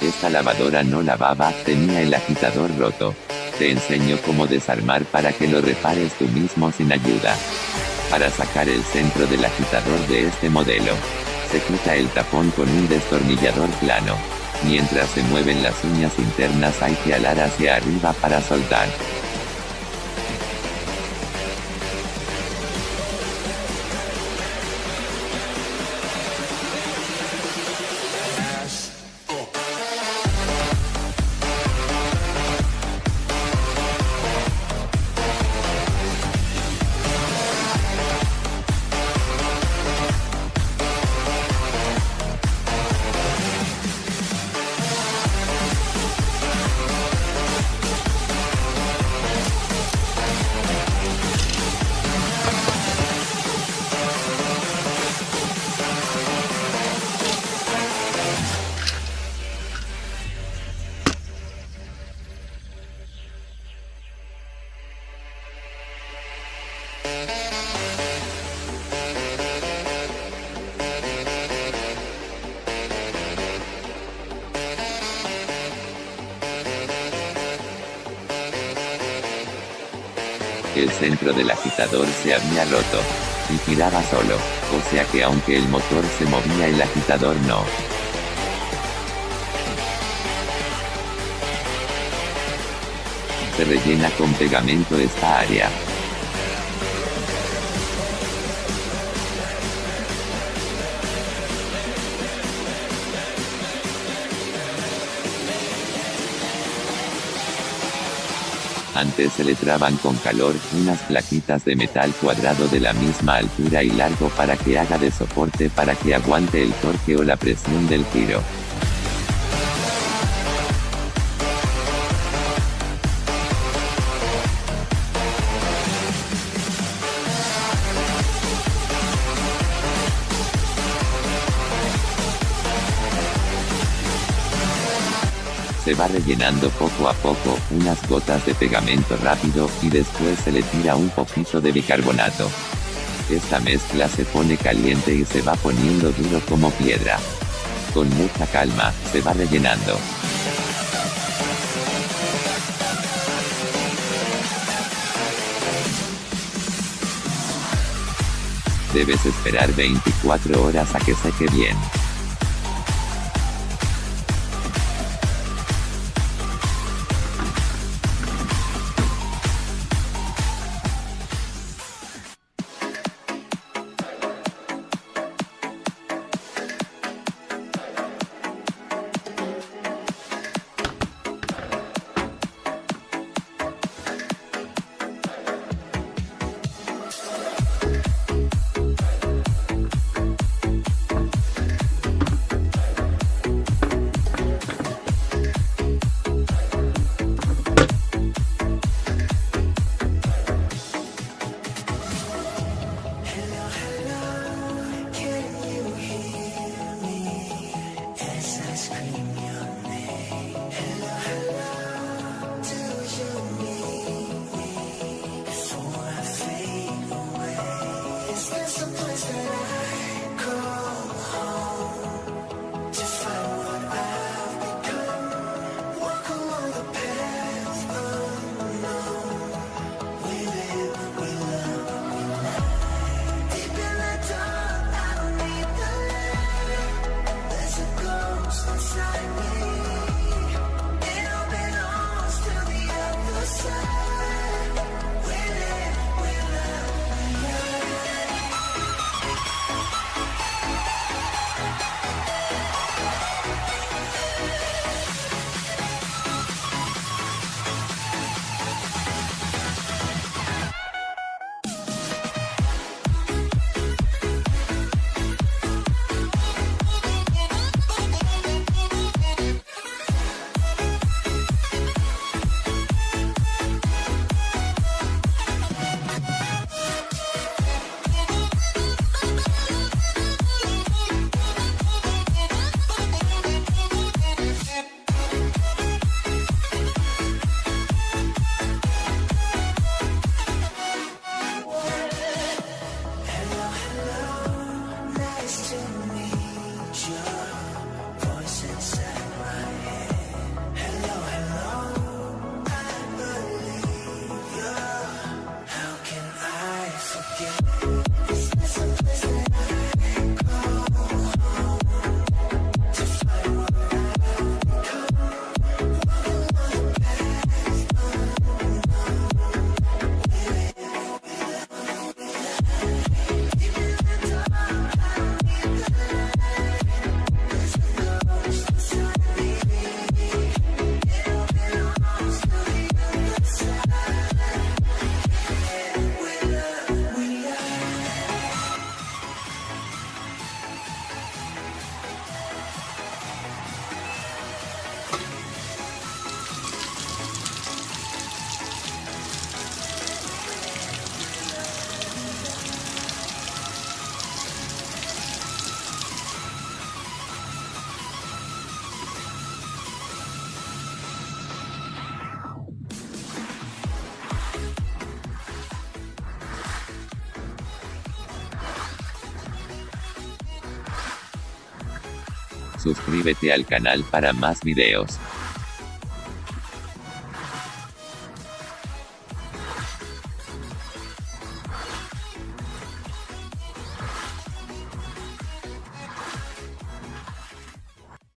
Esta lavadora no lavaba, tenía el agitador roto. Te enseño cómo desarmar para que lo repares tú mismo sin ayuda. Para sacar el centro del agitador de este modelo, se quita el tapón con un destornillador plano. Mientras se mueven las uñas internas hay que alar hacia arriba para soltar. El centro del agitador se había roto. Y giraba solo, o sea que aunque el motor se movía el agitador no. Se rellena con pegamento esta área. Antes se letraban con calor unas plaquitas de metal cuadrado de la misma altura y largo para que haga de soporte para que aguante el torque o la presión del giro. Se va rellenando poco a poco, unas gotas de pegamento rápido, y después se le tira un poquito de bicarbonato. Esta mezcla se pone caliente y se va poniendo duro como piedra. Con mucha calma, se va rellenando. Debes esperar 24 horas a que seque bien. Suscríbete al canal para más videos.